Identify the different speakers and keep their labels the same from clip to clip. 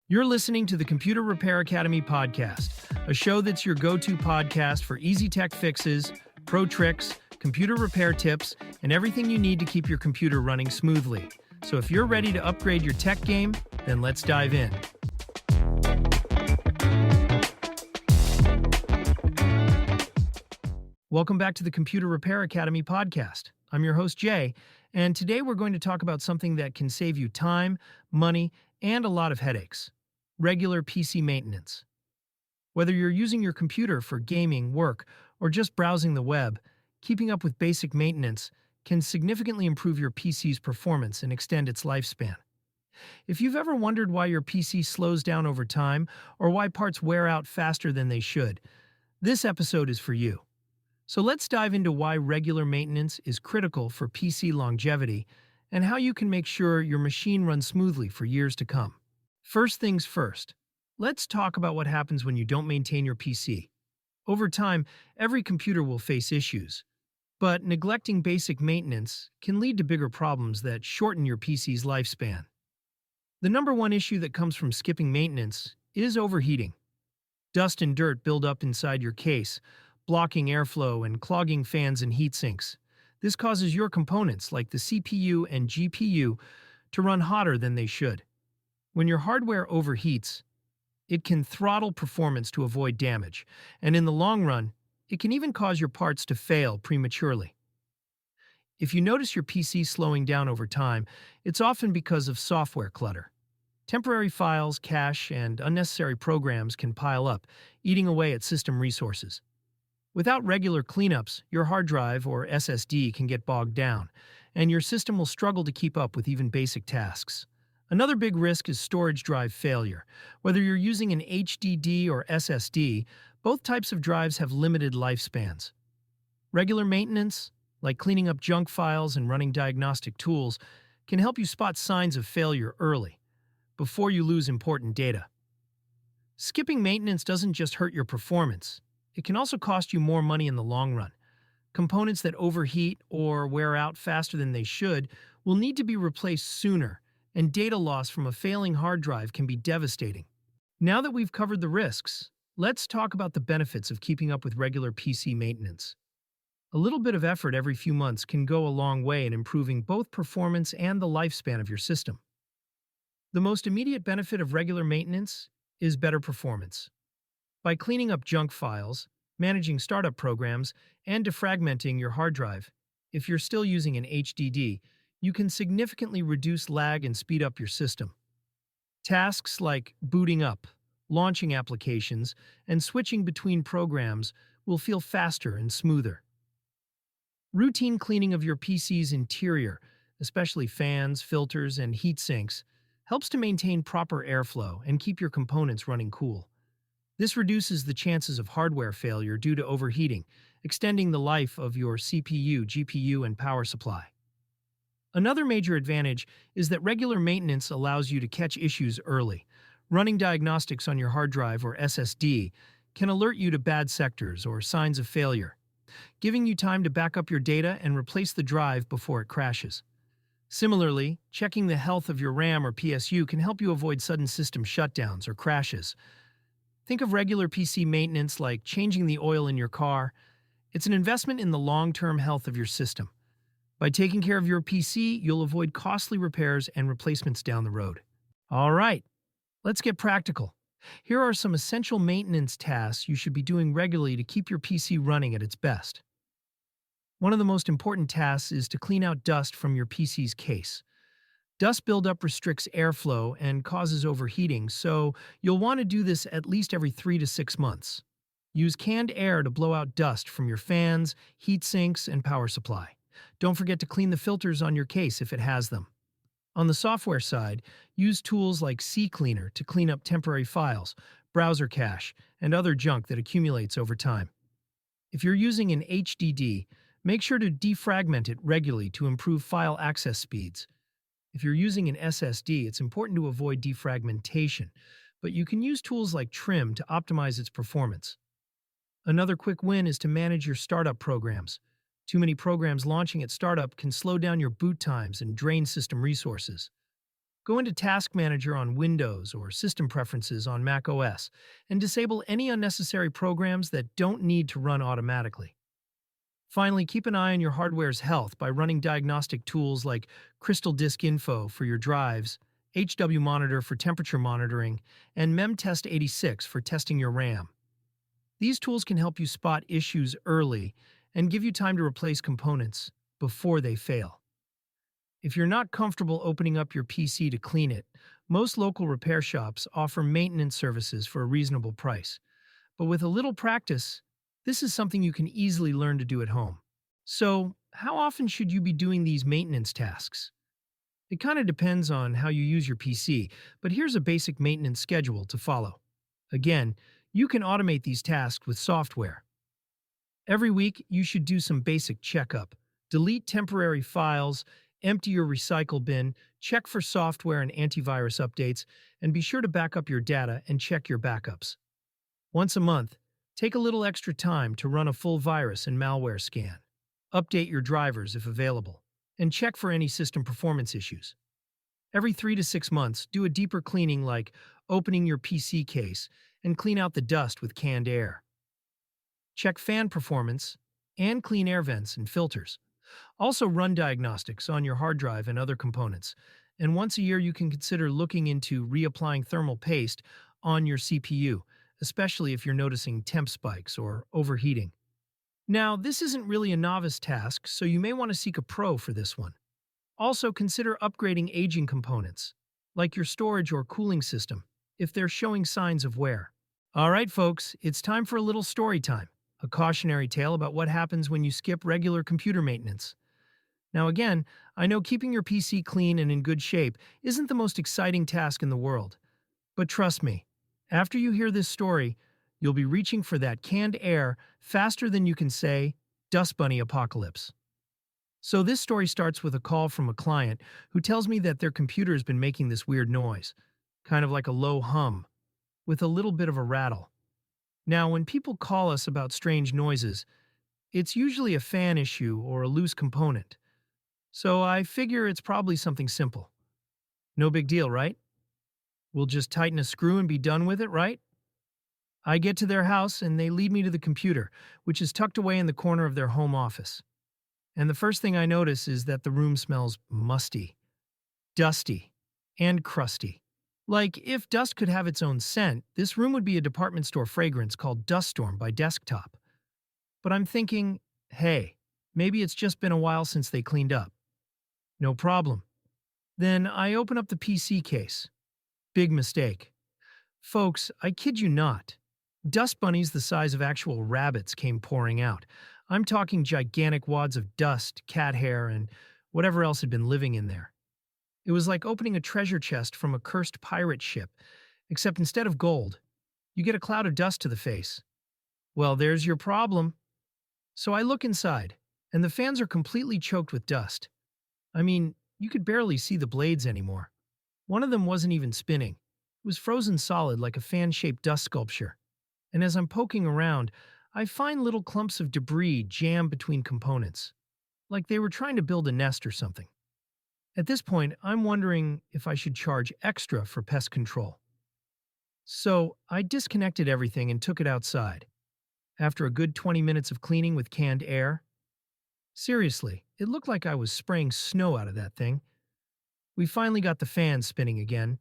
Speaker 1: You're listening to the Computer Repair Academy podcast, a show that's your go-to podcast for easy tech fixes, pro tricks, computer repair tips, and everything you need to keep your computer running smoothly. So if you're ready to upgrade your tech game, then let's dive in. Welcome back to the Computer Repair Academy podcast. I'm your host, Jay, and today we're going to talk about something that can save you time, money, and a lot of headaches: regular PC maintenance. Whether you're using your computer for gaming, work, or just browsing the web, keeping up with basic maintenance can significantly improve your PC's performance and extend its lifespan. If you've ever wondered why your PC slows down over time or why parts wear out faster than they should, this episode is for you. So let's dive into why regular maintenance is critical for PC longevity and how you can make sure your machine runs smoothly for years to come. First things first, let's talk about what happens when you don't maintain your PC. Over time, every computer will face issues, but neglecting basic maintenance can lead to bigger problems that shorten your PC's lifespan. The number one issue that comes from skipping maintenance is overheating. Dust and dirt build up inside your case, blocking airflow and clogging fans and heat sinks. This causes your components, like the CPU and GPU, to run hotter than they should. When your hardware overheats, it can throttle performance to avoid damage, and in the long run, it can even cause your parts to fail prematurely. If you notice your PC slowing down over time, it's often because of software clutter. Temporary files, cache, and unnecessary programs can pile up, eating away at system resources. Without regular cleanups, your hard drive or SSD can get bogged down, and your system will struggle to keep up with even basic tasks. Another big risk is storage drive failure. Whether you're using an HDD or SSD, both types of drives have limited lifespans. Regular maintenance, like cleaning up junk files and running diagnostic tools, can help you spot signs of failure early, before you lose important data. Skipping maintenance doesn't just hurt your performance. It can also cost you more money in the long run. Components that overheat or wear out faster than they should will need to be replaced sooner, and data loss from a failing hard drive can be devastating. Now that we've covered the risks, let's talk about the benefits of keeping up with regular PC maintenance. A little bit of effort every few months can go a long way in improving both performance and the lifespan of your system. The most immediate benefit of regular maintenance is better performance. By cleaning up junk files, managing startup programs, and defragmenting your hard drive, if you're still using an HDD, you can significantly reduce lag and speed up your system. Tasks like booting up, launching applications, and switching between programs will feel faster and smoother. Routine cleaning of your PC's interior, especially fans, filters, and heat sinks, helps to maintain proper airflow and keep your components running cool. This reduces the chances of hardware failure due to overheating, extending the life of your CPU, GPU, and power supply. Another major advantage is that regular maintenance allows you to catch issues early. Running diagnostics on your hard drive or SSD can alert you to bad sectors or signs of failure, giving you time to back up your data and replace the drive before it crashes. Similarly, checking the health of your RAM or PSU can help you avoid sudden system shutdowns or crashes. Think of regular PC maintenance like changing the oil in your car. It's an investment in the long-term health of your system. By taking care of your PC, you'll avoid costly repairs and replacements down the road. All right, let's get practical. Here are some essential maintenance tasks you should be doing regularly to keep your PC running at its best. One of the most important tasks is to clean out dust from your PC's case. Dust buildup restricts airflow and causes overheating, so you'll want to do this at least every 3 to 6 months. Use canned air to blow out dust from your fans, heat sinks, and power supply. Don't forget to clean the filters on your case if it has them. On the software side, use tools like CCleaner to clean up temporary files, browser cache, and other junk that accumulates over time. If you're using an HDD, make sure to defragment it regularly to improve file access speeds. If you're using an SSD, it's important to avoid defragmentation, but you can use tools like Trim to optimize its performance. Another quick win is to manage your startup programs. Too many programs launching at startup can slow down your boot times and drain system resources. Go into Task Manager on Windows or System Preferences on Mac OS and disable any unnecessary programs that don't need to run automatically. Finally, keep an eye on your hardware's health by running diagnostic tools like Crystal Disk Info for your drives, HW Monitor for temperature monitoring, and MemTest 86 for testing your RAM. These tools can help you spot issues early and give you time to replace components before they fail. If you're not comfortable opening up your PC to clean it, most local repair shops offer maintenance services for a reasonable price. But with a little practice, this is something you can easily learn to do at home. So, how often should you be doing these maintenance tasks? It kind of depends on how you use your PC, but here's a basic maintenance schedule to follow. Again, you can automate these tasks with software. Every week, you should do some basic checkup. Delete temporary files, empty your recycle bin, check for software and antivirus updates, and be sure to back up your data and check your backups. Once a month, take a little extra time to run a full virus and malware scan. Update your drivers if available, and check for any system performance issues. Every 3 to 6 months, do a deeper cleaning like opening your PC case and clean out the dust with canned air. Check fan performance and clean air vents and filters. Also run diagnostics on your hard drive and other components. And once a year, you can consider looking into reapplying thermal paste on your CPU, especially if you're noticing temp spikes or overheating. Now, this isn't really a novice task, so you may want to seek a pro for this one. Also, consider upgrading aging components, like your storage or cooling system, if they're showing signs of wear. All right, folks, it's time for a little story time, a cautionary tale about what happens when you skip regular computer maintenance. Now again, I know keeping your PC clean and in good shape isn't the most exciting task in the world. But trust me, after you hear this story, you'll be reaching for that canned air faster than you can say, "Dust Bunny Apocalypse." So this story starts with a call from a client who tells me that their computer has been making this weird noise, kind of like a low hum, with a little bit of a rattle. Now, when people call us about strange noises, it's usually a fan issue or a loose component. So I figure it's probably something simple. No big deal, right? We'll just tighten a screw and be done with it, right? I get to their house and they lead me to the computer, which is tucked away in the corner of their home office. And the first thing I notice is that the room smells musty, dusty, and crusty. Like, if dust could have its own scent, this room would be a department store fragrance called Dust Storm by Desktop. But I'm thinking, hey, maybe it's just been a while since they cleaned up. No problem. Then I open up the PC case. Big mistake. Folks, I kid you not. Dust bunnies the size of actual rabbits came pouring out. I'm talking gigantic wads of dust, cat hair, and whatever else had been living in there. It was like opening a treasure chest from a cursed pirate ship, except instead of gold, you get a cloud of dust to the face. Well, there's your problem. So I look inside, and the fans are completely choked with dust. I mean, you could barely see the blades anymore. One of them wasn't even spinning. It was frozen solid like a fan-shaped dust sculpture. And as I'm poking around, I find little clumps of debris jammed between components, like they were trying to build a nest or something. At this point, I'm wondering if I should charge extra for pest control. So I disconnected everything and took it outside. After a good 20 minutes of cleaning with canned air, seriously, it looked like I was spraying snow out of that thing. We finally got the fan spinning again,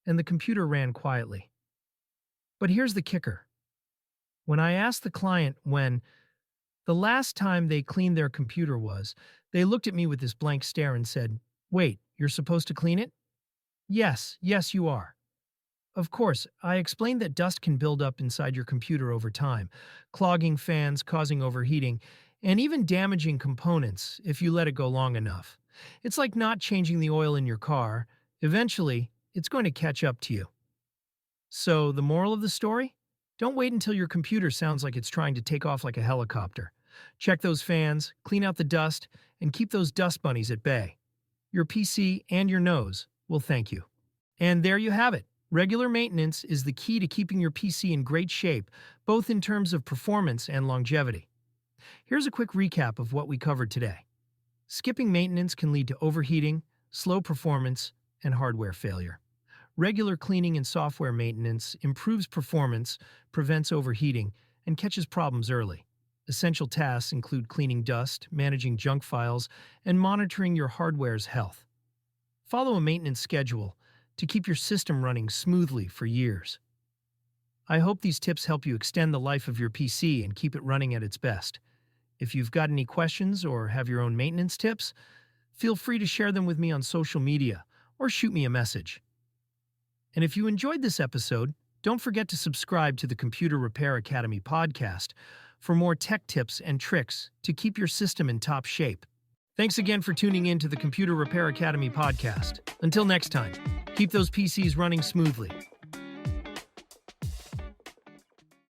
Speaker 1: and the computer ran quietly. But here's the kicker. When I asked the client when the last time they cleaned their computer was, they looked at me with this blank stare and said, "Wait, you're supposed to clean it?" Yes, you are. Of course, I explained that dust can build up inside your computer over time, clogging fans, causing overheating, and even damaging components if you let it go long enough. It's like not changing the oil in your car. Eventually, it's going to catch up to you. So, the moral of the story? Don't wait until your computer sounds like it's trying to take off like a helicopter. Check those fans, clean out the dust, and keep those dust bunnies at bay. Your PC and your nose will thank you. And there you have it. Regular maintenance is the key to keeping your PC in great shape, both in terms of performance and longevity. Here's a quick recap of what we covered today. Skipping maintenance can lead to overheating, slow performance, and hardware failure. Regular cleaning and software maintenance improves performance, prevents overheating, and catches problems early. Essential tasks include cleaning dust, managing junk files, and monitoring your hardware's health. Follow a maintenance schedule to keep your system running smoothly for years. I hope these tips help you extend the life of your PC and keep it running at its best. If you've got any questions or have your own maintenance tips, feel free to share them with me on social media or shoot me a message. And if you enjoyed this episode, don't forget to subscribe to the Computer Repair Academy podcast for more tech tips and tricks to keep your system in top shape. Thanks again for tuning in to the Computer Repair Academy podcast. Until next time, keep those PCs running smoothly